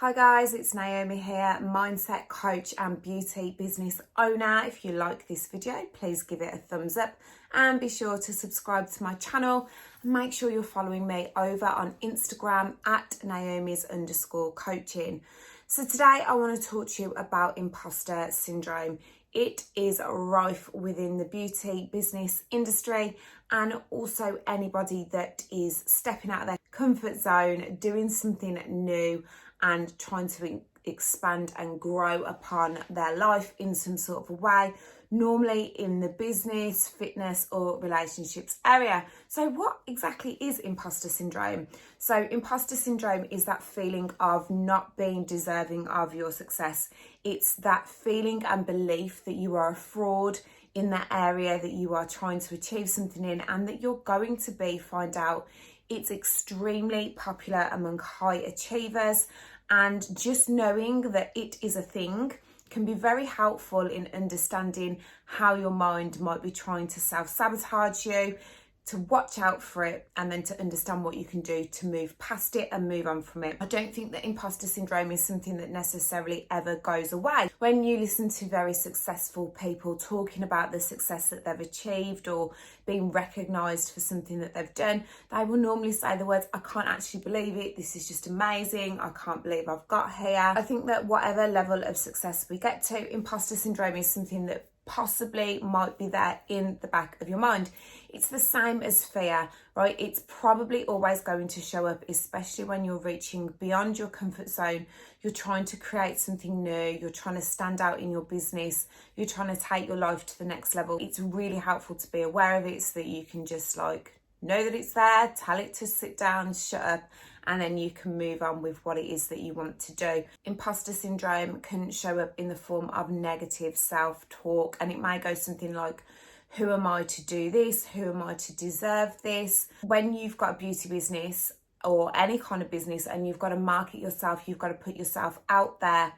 Hi guys, it's Naomi here, mindset coach and beauty business owner. If you like this video, please give it a thumbs up and be sure to subscribe to my channel and make sure you're following me over on Instagram at Naomi's_coaching. So today I want to talk to you about imposter syndrome. It is rife within the beauty business industry and also anybody that is stepping out of their comfort zone, doing something new and trying to expand and grow upon their life in some sort of a way, normally in the business, fitness or relationships area. So what exactly is imposter syndrome? So imposter syndrome is that feeling of not being deserving of your success. It's that feeling and belief that you are a fraud in that area that you are trying to achieve something in and that you're going to be find out. It's extremely popular among high achievers, and just knowing that it is a thing can be very helpful in understanding how your mind might be trying to self-sabotage you, to watch out for it, and then to understand what you can do to move past it and move on from it. I don't think that imposter syndrome is something that necessarily ever goes away. When you listen to very successful people talking about the success that they've achieved or being recognised for something that they've done, they will normally say the words, I can't actually believe it, this is just amazing, I can't believe I've got here. I think that whatever level of success we get to, imposter syndrome is something that possibly might be there in the back of your mind. It's the same as fear, right? It's probably always going to show up, especially when you're reaching beyond your comfort zone. You're trying to create something new, you're trying to stand out in your business, you're trying to take your life to the next level. It's really helpful to be aware of it so that you can just know that it's there, tell it to sit down, shut up, and then you can move on with what it is that you want to do. Imposter syndrome can show up in the form of negative self-talk, and it may go something like, who am I to do this? Who am I to deserve this? When you've got a beauty business or any kind of business and you've got to market yourself, you've got to put yourself out there,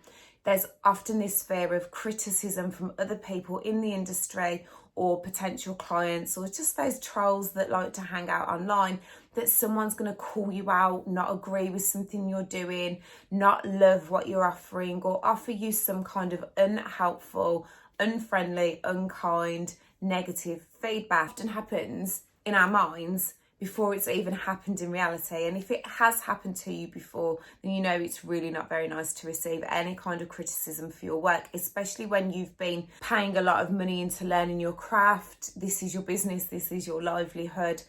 there's often this fear of criticism from other people in the industry or potential clients or just those trolls that like to hang out online, that someone's going to call you out, not agree with something you're doing, not love what you're offering, or offer you some kind of unhelpful, unfriendly, unkind, negative feedback. Often happens in our minds before it's even happened in reality. And if it has happened to you before, then you know it's really not very nice to receive any kind of criticism for your work, especially when you've been paying a lot of money into learning your craft. This is your business, this is your livelihood.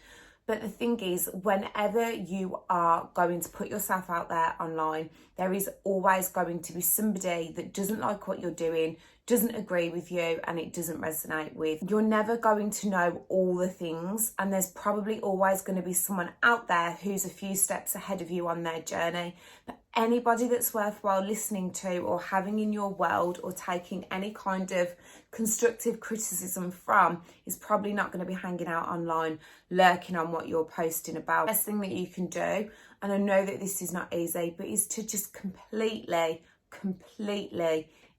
But the thing is, whenever you are going to put yourself out there online, there is always going to be somebody that doesn't like what you're doing, doesn't agree with you, and it doesn't resonate with. You're never going to know all the things, and there's probably always going to be someone out there who's a few steps ahead of you on their journey. But anybody that's worthwhile listening to or having in your world or taking any kind of constructive criticism from is probably not going to be hanging out online, lurking on what you're posting about. The best thing that you can do, and I know that this is not easy, but is to just completely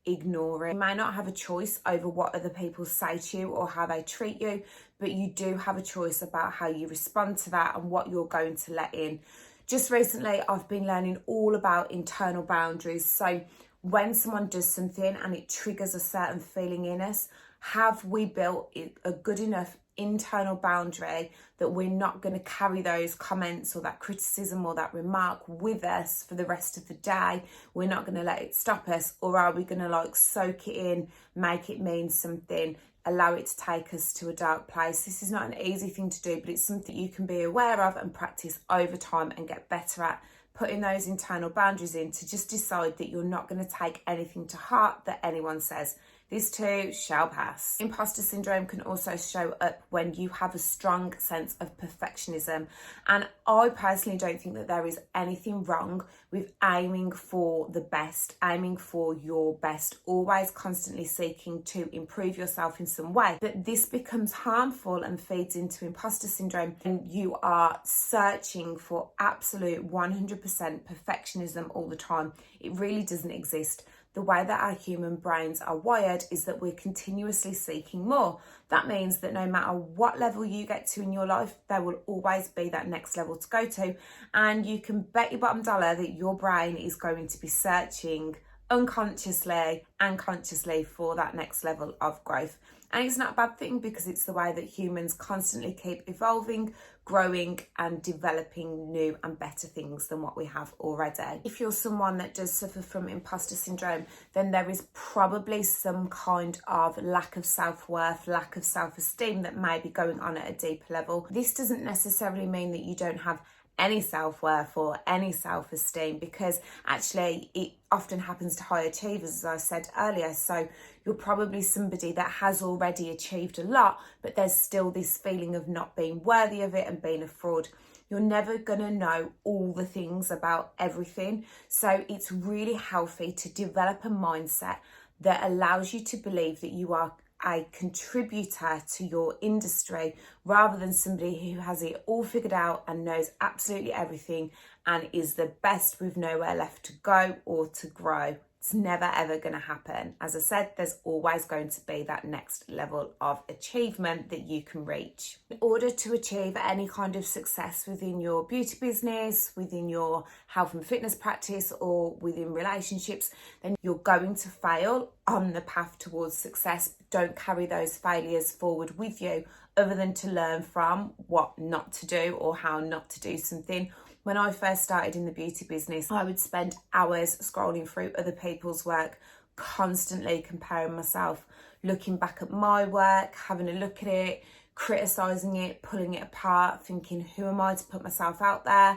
ignore it. You may not have a choice over what other people say to you or how they treat you, but you do have a choice about how you respond to that and what you're going to let in. Just recently, I've been learning all about internal boundaries. So when someone does something and it triggers a certain feeling in us, have we built a good enough internal boundary that we're not going to carry those comments or that criticism or that remark with us for the rest of the day? We're not going to let it stop us, or are we going to soak it in, make it mean something, allow it to take us to a dark place? This is not an easy thing to do, but it's something you can be aware of and practice over time and get better at, putting those internal boundaries in, to just decide that you're not going to take anything to heart that anyone says. This too shall pass. Imposter syndrome can also show up when you have a strong sense of perfectionism. And I personally don't think that there is anything wrong with aiming for the best, aiming for your best, always constantly seeking to improve yourself in some way. But this becomes harmful and feeds into imposter syndrome, and you are searching for absolute 100% perfectionism all the time. It really doesn't exist. the way that our human brains are wired is that we're continuously seeking more. That means that no matter what level you get to in your life, there will always be that next level to go to. And you can bet your bottom dollar that your brain is going to be searching unconsciously and consciously for that next level of growth. And it's not a bad thing, because it's the way that humans constantly keep evolving, growing and developing new and better things than what we have already. If you're someone that does suffer from imposter syndrome, then there is probably some kind of lack of self-worth, lack of self-esteem that may be going on at a deeper level. This doesn't necessarily mean that you don't have any self-worth or any self-esteem, because actually it often happens to high achievers, as I said earlier. So you're probably somebody that has already achieved a lot, but there's still this feeling of not being worthy of it and being a fraud. You're never gonna know all the things about everything. So it's really healthy to develop a mindset that allows you to believe that you are a contributor to your industry, rather than somebody who has it all figured out and knows absolutely everything and is the best with nowhere left to go or to grow. It's never ever going to happen. As I said, there's always going to be that next level of achievement that you can reach. In order to achieve any kind of success within your beauty business, within your health and fitness practice, or within relationships, then you're going to fail on the path towards success. Don't carry those failures forward with you, other than to learn from what not to do or how not to do something. When I first started in the beauty business, I would spend hours scrolling through other people's work, constantly comparing myself, looking back at my work, having a look at it, criticising it, pulling it apart, thinking, who am I to put myself out there?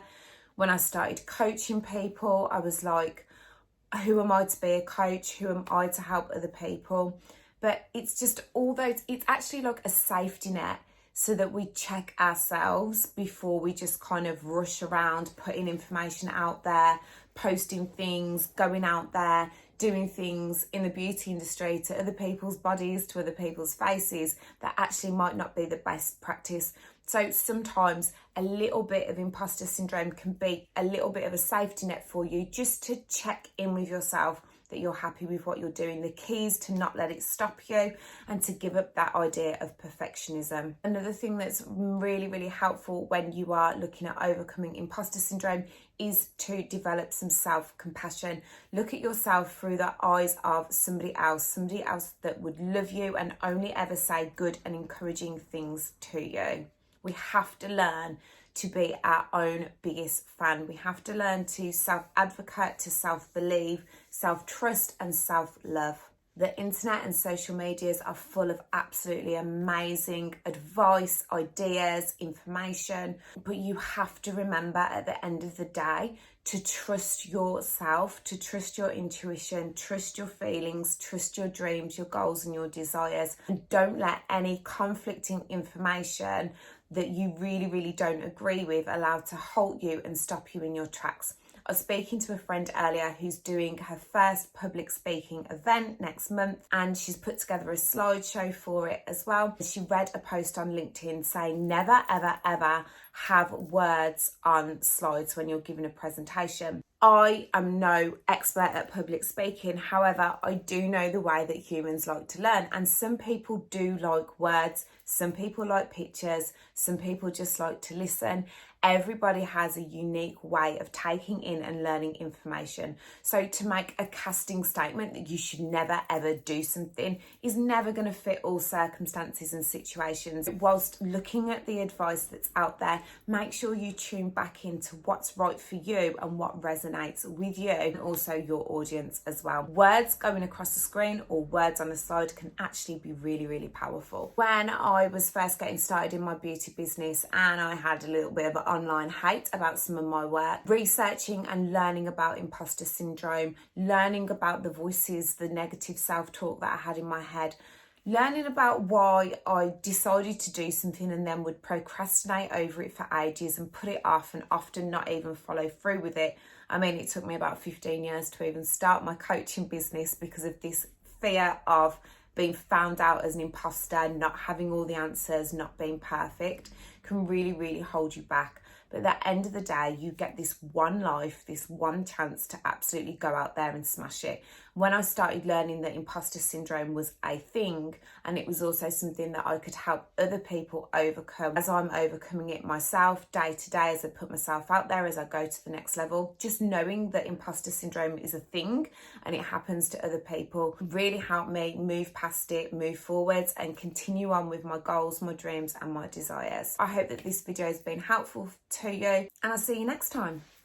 When I started coaching people, I was like, who am I to be a coach? Who am I to help other people? But it's just all those, it's actually like a safety net, so that we check ourselves before we just kind of rush around putting information out there, posting things, going out there, doing things in the beauty industry to other people's bodies, to other people's faces, that actually might not be the best practice. So sometimes a little bit of imposter syndrome can be a little bit of a safety net for you, just to check in with yourself that you're happy with what you're doing. The key is to not let it stop you and to give up that idea of perfectionism. Another thing that's really, really helpful when you are looking at overcoming imposter syndrome is to develop some self-compassion. Look at yourself through the eyes of somebody else that would love you and only ever say good and encouraging things to you. We have to learn to be our own biggest fan. We have to learn to self-advocate, to self-believe, self-trust and self-love. The internet and social medias are full of absolutely amazing advice, ideas, information, but you have to remember at the end of the day to trust yourself, to trust your intuition, trust your feelings, trust your dreams, your goals and your desires, and don't let any conflicting information that you really, really don't agree with allow to halt you and stop you in your tracks. I was speaking to a friend earlier who's doing her first public speaking event next month, and she's put together a slideshow for it as well. She read a post on LinkedIn saying never, ever, ever have words on slides when you're giving a presentation. I am no expert at public speaking. However, I do know the way that humans like to learn, and some people do like words, some people like pictures, some people just like to listen. Everybody has a unique way of taking in and learning information. So to make a casting statement that you should never ever do something is never going to fit all circumstances and situations. Whilst looking at the advice that's out there, make sure you tune back into what's right for you and what resonates with you, and also your audience as well. Words going across the screen or words on the slide can actually be really, really powerful. When I was first getting started in my beauty business and I had a little bit of an online hate about some of my work, researching and learning about imposter syndrome, learning about the voices, the negative self-talk that I had in my head, learning about why I decided to do something and then would procrastinate over it for ages and put it off and often not even follow through with it. I mean, it took me about 15 years to even start my coaching business because of this fear of being found out as an imposter, not having all the answers, not being perfect, can really, really hold you back. But at the end of the day, you get this one life, this one chance to absolutely go out there and smash it. When I started learning that imposter syndrome was a thing, and it was also something that I could help other people overcome as I'm overcoming it myself day to day, as I put myself out there, as I go to the next level, just knowing that imposter syndrome is a thing and it happens to other people really helped me move past it, move forwards, and continue on with my goals, my dreams, and my desires. I hope that this video has been helpful to you, and I'll see you next time.